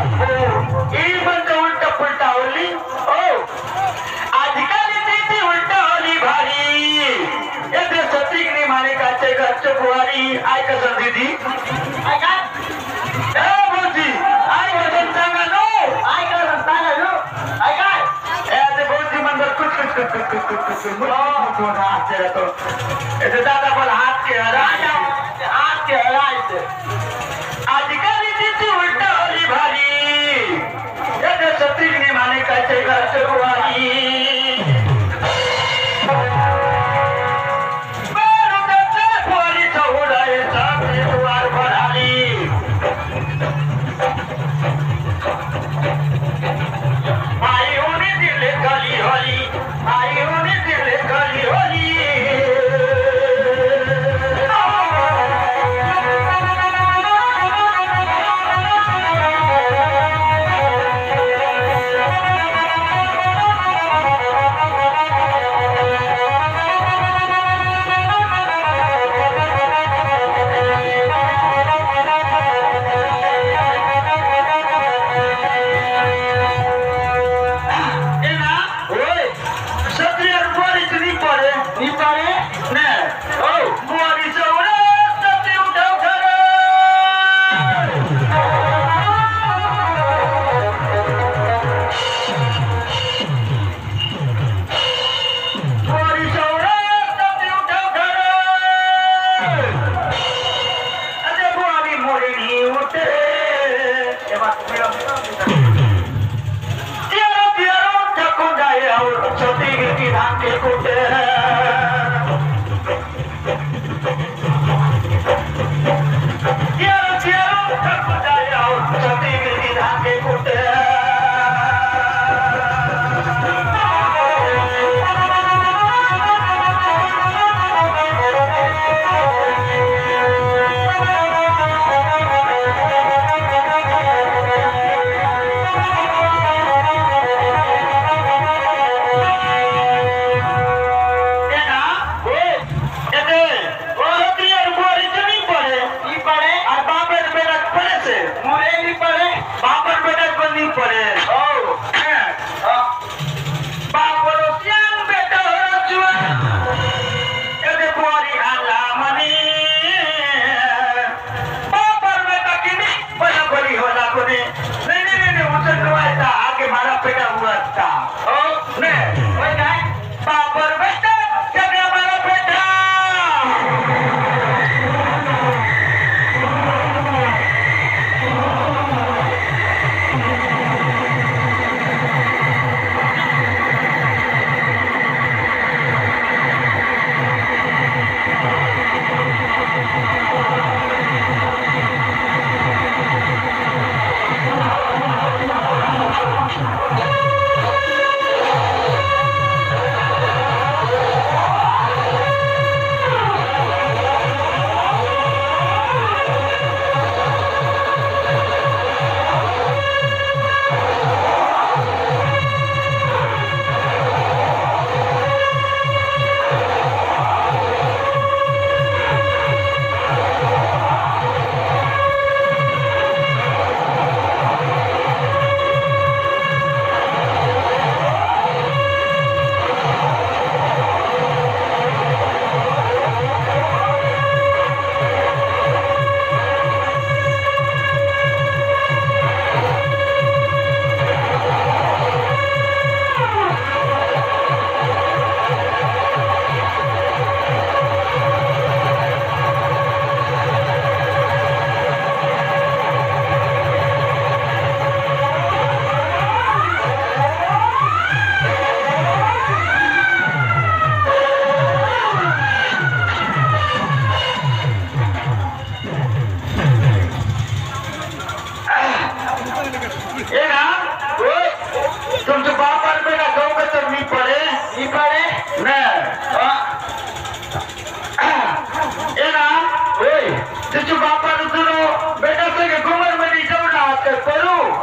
ही म्हणते उलट पुलटा होली ओ आजकाल ती उलटा होली भारी येते सतीगणी माणिकाचे घरचे बुवारी आय कसं दीदी आय काय बोलती आय वजन सांगा नो आय काय सांगा नो आय काय ते बोलती म्हणतात कुछ आश्चर्य तो ऐसे दादा बोल हाथ के हराइसे आजकाल ती उलटा होली भारी येते सतीगणी माणिकाचे घरचे बुवारी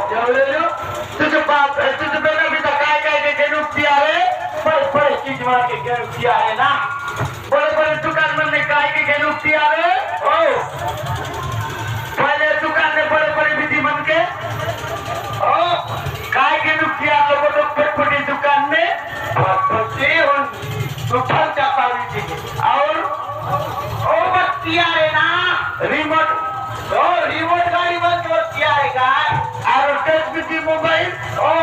तुझे बाप तुझे बेटा भी काय काय के नुकती आहे बड़े बड़े चीज मार के नुकती आहे ना बड़े बड़े दुकान में काय के नुकती आहे ओ पहले दुकान में बड़े बड़े विधि मन के सुपर का क्वालिटी और ओ बत्तियां है ना रिमोट ओ रिमोट गाड़ी बंद बत्तियां है काय और टच विथ मोबाइल ओ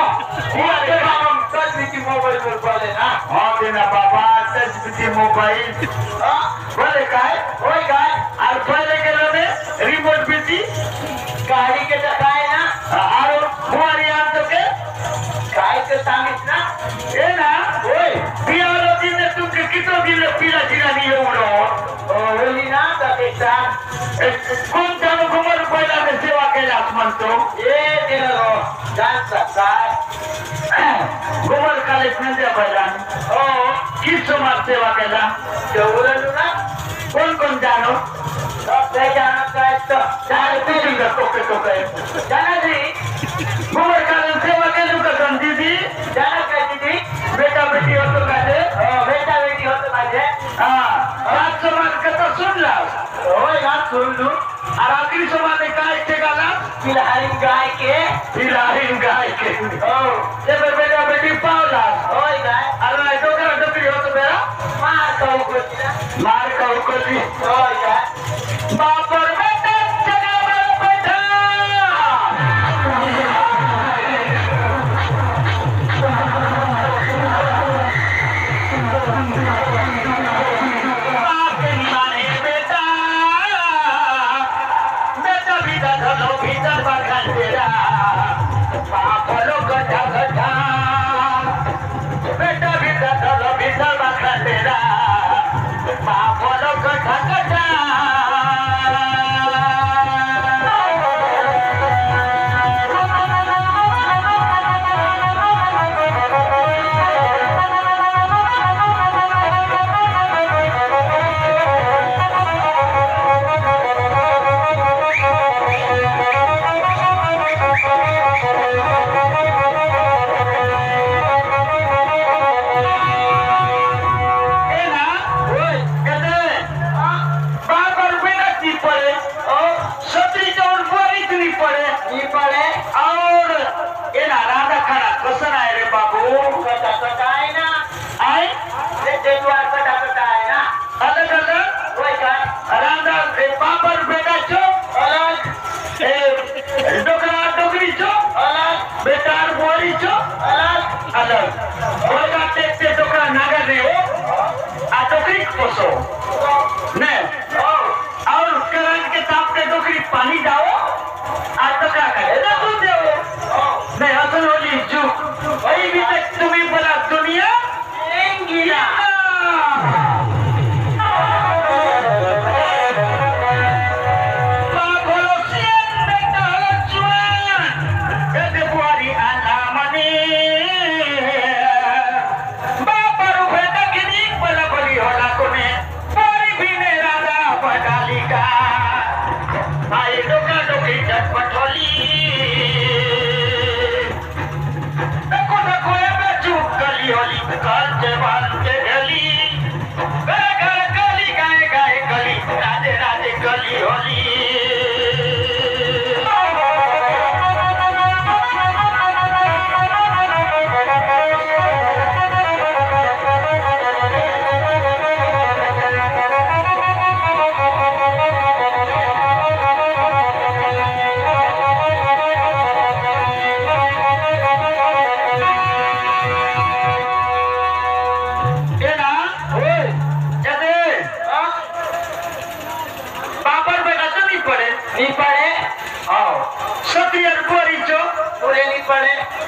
ये हम टच विथ मोबाइल पर बोले ना हां देना बाबा टच विथ मोबाइल हां बोले काय ओए काय और पहले के लोने रिमोट विथ गाड़ी के काय ना और फुवारी आन तो के काय के सांगित ना ए ना ओए बियालोजी ने तुमके कितो दिले पीला जिरा नहीं उड़ो ओ होली ना तकेसा कोण जानो घुमर पहिला ने सेवा केला म्हणतो ए देरो जान सकाय घुमर काले संध्या पहिला ओ किस समाज सेवा केला जवरनु ना कोण जानो सब ते जानो काय तो जाने तुझी का टोके जाना जी घुमर काले सेवा केलू का दीदी जाना काय दीदी बेटा बेटी होतो माझे बेटा बेटी होतो माझे हां रात समाज कथा सुनला होय रात सुनलू और आखिरी समाज में काय ठेकाला फिलहाल गाय के ओ जब बेटा बेटी पावला होय गाय अरे डोकरा डोकरी होतो बेरा मार का उकोती होय गाय बाप और बेटा जगा बैठा पानी जाओ आज तो क्या करे ना तू देव नहीं असल होली जू वही भी तक तुम्हें बोला दुनिया इंगिया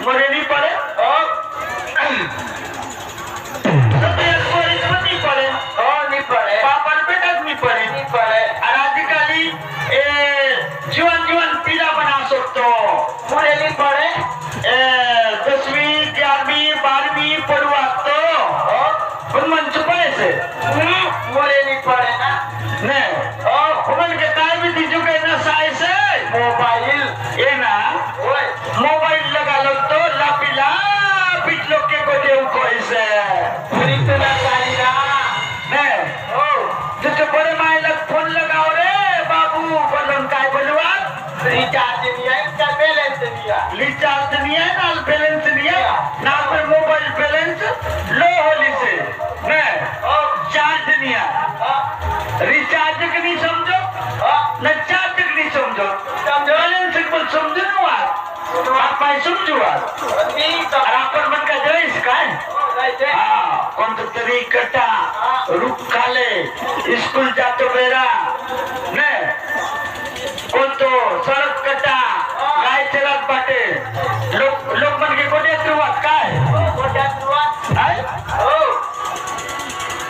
मोरे नहीं पड़े और नहीं पड़े पापा बेटा नहीं पड़े और आजकल जीवन पीला बना सकते मोरे नहीं पड़े 10वीं 11वीं 12वीं पढ़ुआ तो उनमन चुपड़े से मोरे नहीं पड़े ना नहीं और उनमन के काय भी दीजू के नशा से मोबाइल ये ना मोबाइल लगा लो तो लापिला पिट लोग के को देव कोई से इतना सारी ना नहीं ओ जिसके बड़े माय लग फोन लगाओ रे बाबू बोलन काय बोलवा रिचार्ज नहीं है क्या बैलेंस नहीं है रिचार्ज नहीं है ना बैलेंस नहीं है ना पे मोबाइल बैलेंस लो होली से नहीं नहीं है रिचार्ज के नहीं समझो न चार्ज के नहीं समझो बैलेंस के बोल समझो ना आप मैं समझो और अपन मन का जैस काय हाँ कौन तो तरी कटा रुक खाले स्कूल जातो बेरा ने कौन तो सड़क कटा गाय चलत बाटे लोग मन के कोटे शुरुआत काय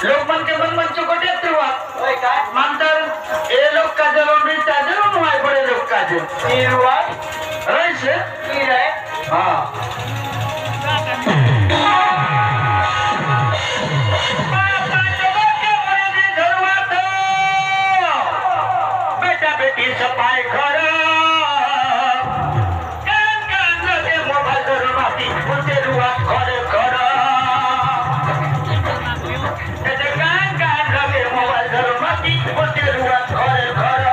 लोग मन के मन चुकोटे शुरुआत मानतर ये लोग का जरूर नहीं था जरूर हुआ बड़े लोग का जरूर रही से हाँ बेटा बेटी सफाई घर मोबाइल जरूरती उनसे रुआत घर घर मोबाइल जरूरती उनसे रुआत घर घर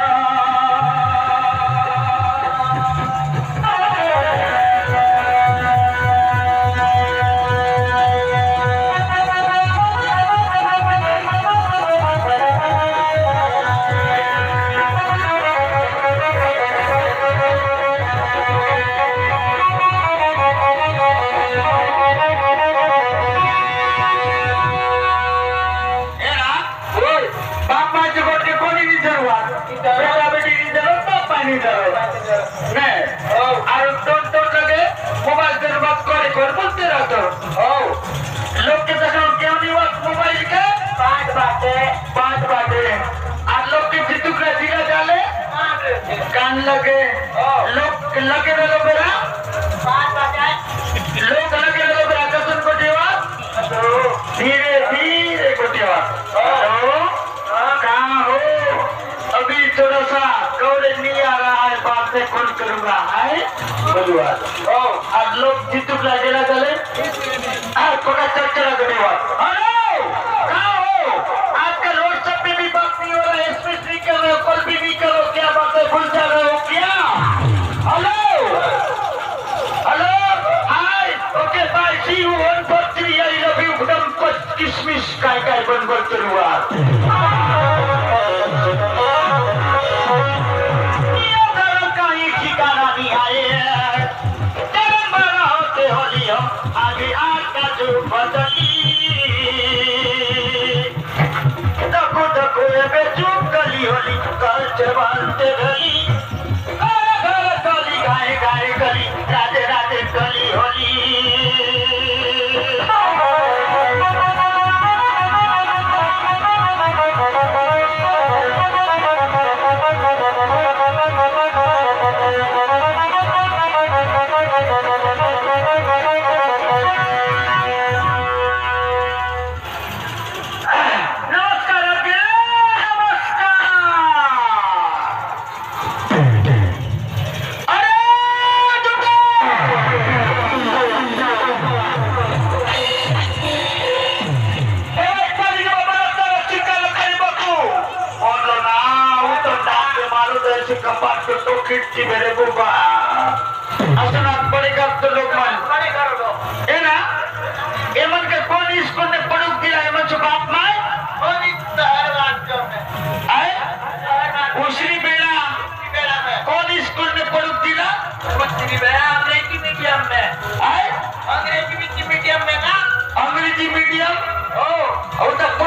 लोग के क्यों नहीं हुआ मोबाइल के पांच बातें आज लोग के चित्तू का जिला डाले कान लगे लोग लगे रहो बेरा लोग लगे रहो बेरा कसम को देवा धीरे धीरे को देवा कहाँ हो अभी थोड़ा सा कवरेज नहीं आ रहा है बात से कौन करूंगा है बलुआ आज लोग चित्तू का जिला डाले थोड़ा चर्चा करेगा हेलो कहाँ हो आजकल व्हाट्सएप पे भी बात नहीं हो रहा है एसएमएस नहीं कर रहे हो कॉल भी नहीं करो क्या बात है भूल जा रहे हो क्या hello hello hi okay bye see you 1 4 3 I love you एकदम कुछ किसमिस काय बन करूंगा ये धर्म का ही ठिकाना नहीं आए धर्म बड़ा होते होली हम आगे आका जो बदली दको दको ये चुप गली होली कल चबानते गली घर गली गाए गाए गली राधे राधे गली होली खिड़की मेरे बुबा असना पड़ेगा तो लोग मान है ना ये मन के कौन स्कूल में पढ़ुक दिला है मन जो बाप माय कौन हर बात जो में आए उसी बेड़ा कौन स्कूल में पढ़ुक दिला उसी बेड़ा अंग्रेजी मीडियम में आए अंग्रेजी मीडियम में ना अंग्रेजी मीडियम ओ और तक